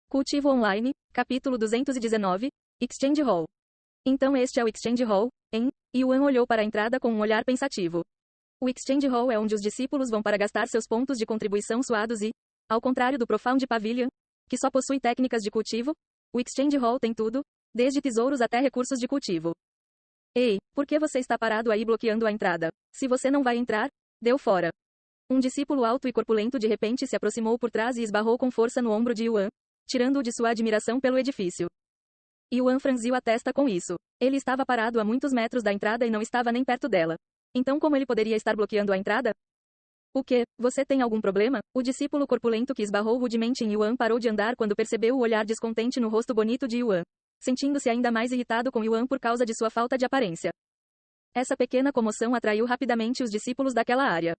Cultivo Online, capítulo 219, Exchange Hall. Então este é o Exchange Hall, hein? Yuan olhou para a entrada com um olhar pensativo. O Exchange Hall é onde os discípulos vão para gastar seus pontos de contribuição suados e, ao contrário do Profound Pavilion, que só possui técnicas de cultivo, o Exchange Hall tem tudo, desde tesouros até recursos de cultivo. Ei, por que você está parado aí bloqueando a entrada? Se você não vai entrar, deu fora. Um discípulo alto e corpulento de repente se aproximou por trás e esbarrou com força no ombro de Yuan, tirando-o de sua admiração pelo edifício. Yuan franziu a testa com isso. Ele estava parado a muitos metros da entrada e não estava nem perto dela. Então como ele poderia estar bloqueando a entrada? O quê? Você tem algum problema? O discípulo corpulento que esbarrou rudemente em Yuan parou de andar quando percebeu o olhar descontente no rosto bonito de Yuan, sentindo-se ainda mais irritado com Yuan por causa de sua falta de aparência. Essa pequena comoção atraiu rapidamente os discípulos daquela área.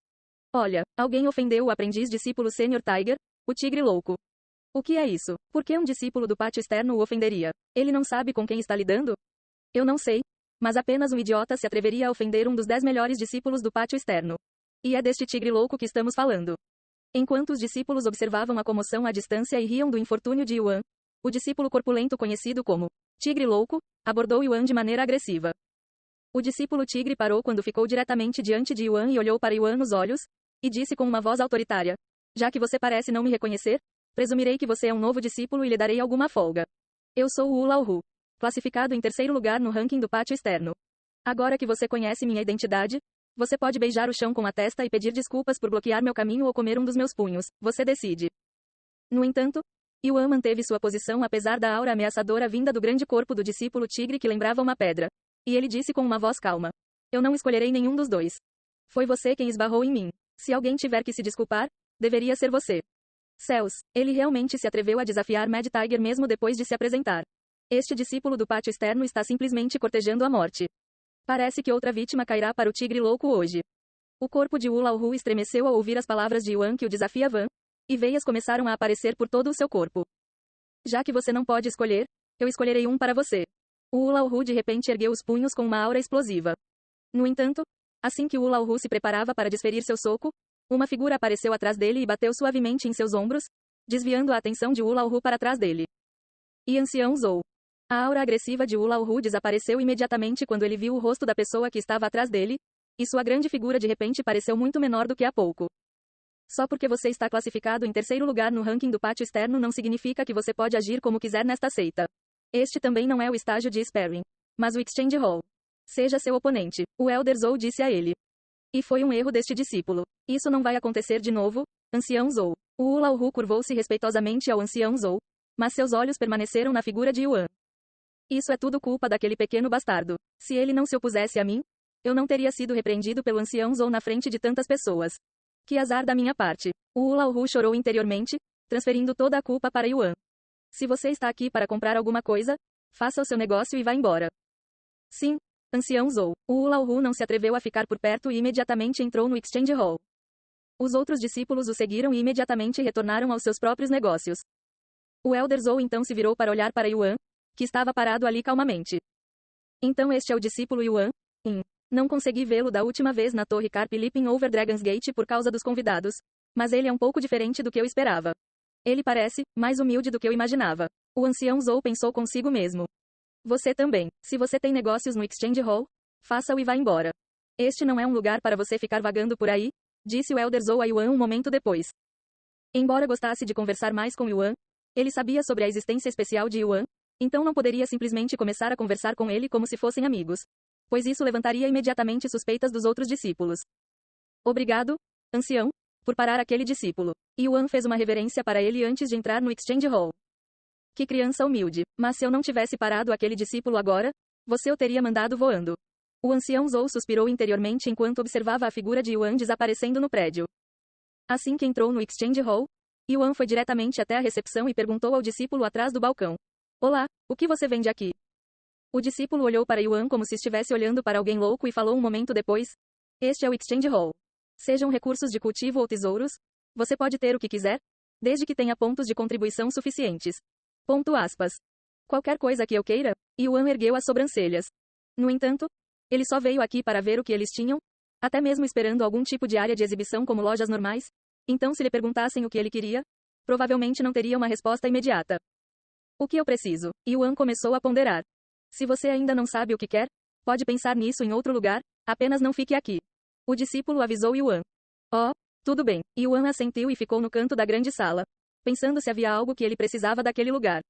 Olha, alguém ofendeu o aprendiz discípulo Sênior Tiger, o tigre louco. O que é isso? Por que um discípulo do pátio externo o ofenderia? Ele não sabe com quem está lidando? Eu não sei. Mas apenas um idiota se atreveria a ofender um dos 10 melhores discípulos do pátio externo. E é deste tigre louco que estamos falando. Enquanto os discípulos observavam a comoção à distância e riam do infortúnio de Yuan, o discípulo corpulento conhecido como Tigre Louco abordou Yuan de maneira agressiva. O discípulo tigre parou quando ficou diretamente diante de Yuan e olhou para Yuan nos olhos, e disse com uma voz autoritária: já que você parece não me reconhecer, presumirei que você é um novo discípulo e lhe darei alguma folga. Eu sou o Wu Hu, classificado em terceiro lugar no ranking do pátio externo. Agora que você conhece minha identidade, você pode beijar o chão com a testa e pedir desculpas por bloquear meu caminho ou comer um dos meus punhos, você decide. No entanto, Yuan manteve sua posição apesar da aura ameaçadora vinda do grande corpo do discípulo tigre que lembrava uma pedra. E ele disse com uma voz calma: eu não escolherei nenhum dos dois. Foi você quem esbarrou em mim. Se alguém tiver que se desculpar, deveria ser você. Céus, ele realmente se atreveu a desafiar Mad Tiger mesmo depois de se apresentar. Este discípulo do pátio externo está simplesmente cortejando a morte. Parece que outra vítima cairá para o tigre louco hoje. O corpo de Wu Laohu estremeceu ao ouvir as palavras de Yuan que o desafiavam, e veias começaram a aparecer por todo o seu corpo. Já que você não pode escolher, eu escolherei um para você. O Wu Laohu de repente ergueu os punhos com uma aura explosiva. No entanto, assim que Wu Laohu se preparava para desferir seu soco, uma figura apareceu atrás dele e bateu suavemente em seus ombros, desviando a atenção de Wu Laohu para trás dele. E Ancião Zou. A aura agressiva de Wu Laohu desapareceu imediatamente quando ele viu o rosto da pessoa que estava atrás dele, e sua grande figura de repente pareceu muito menor do que há pouco. Só porque você está classificado em terceiro lugar no ranking do pátio externo não significa que você pode agir como quiser nesta seita. Este também não é o estágio de sparring, mas o Exchange Hall. Seja seu oponente, o Elder Zou disse a ele. E foi um erro deste discípulo. Isso não vai acontecer de novo, Ancião Zou. O Wu Laohu curvou-se respeitosamente ao Ancião Zou, mas seus olhos permaneceram na figura de Yuan. Isso é tudo culpa daquele pequeno bastardo. Se ele não se opusesse a mim, eu não teria sido repreendido pelo Ancião Zou na frente de tantas pessoas. Que azar da minha parte. O Wu Laohu chorou interiormente, transferindo toda a culpa para Yuan. Se você está aqui para comprar alguma coisa, faça o seu negócio e vá embora. Sim, Ancião Zou. O Wu Laohu não se atreveu a ficar por perto e imediatamente entrou no Exchange Hall. Os outros discípulos o seguiram e imediatamente retornaram aos seus próprios negócios. O Elder Zou então se virou para olhar para Yuan, que estava parado ali calmamente. Então este é o discípulo Yuan? Não consegui vê-lo da última vez na torre Carp Leaping over Dragon's Gate por causa dos convidados, mas ele é um pouco diferente do que eu esperava. Ele parece mais humilde do que eu imaginava. O Ancião Zou pensou consigo mesmo. Você também. Se você tem negócios no Exchange Hall, faça-o e vá embora. Este não é um lugar para você ficar vagando por aí, disse o Elder Zou a Yuan um momento depois. Embora gostasse de conversar mais com Yuan, ele sabia sobre a existência especial de Yuan, então não poderia simplesmente começar a conversar com ele como se fossem amigos, pois isso levantaria imediatamente suspeitas dos outros discípulos. Obrigado, ancião, por parar aquele discípulo. Yuan fez uma reverência para ele antes de entrar no Exchange Hall. Que criança humilde, mas se eu não tivesse parado aquele discípulo agora, você o teria mandado voando. O ancião Zou suspirou interiormente enquanto observava a figura de Yuan desaparecendo no prédio. Assim que entrou no Exchange Hall, Yuan foi diretamente até a recepção e perguntou ao discípulo atrás do balcão. Olá, o que você vende aqui? O discípulo olhou para Yuan como se estivesse olhando para alguém louco e falou um momento depois. Este é o Exchange Hall. Sejam recursos de cultivo ou tesouros, você pode ter o que quiser, desde que tenha pontos de contribuição suficientes. Ponto aspas. Qualquer coisa que eu queira? Yuan ergueu as sobrancelhas. No entanto, ele só veio aqui para ver o que eles tinham, até mesmo esperando algum tipo de área de exibição como lojas normais. Então se lhe perguntassem o que ele queria, provavelmente não teria uma resposta imediata. O que eu preciso? Yuan começou a ponderar. Se você ainda não sabe o que quer, pode pensar nisso em outro lugar, apenas não fique aqui. O discípulo avisou Yuan. Oh, tudo bem. Yuan assentiu e ficou no canto da grande sala, pensando se havia algo que ele precisava daquele lugar.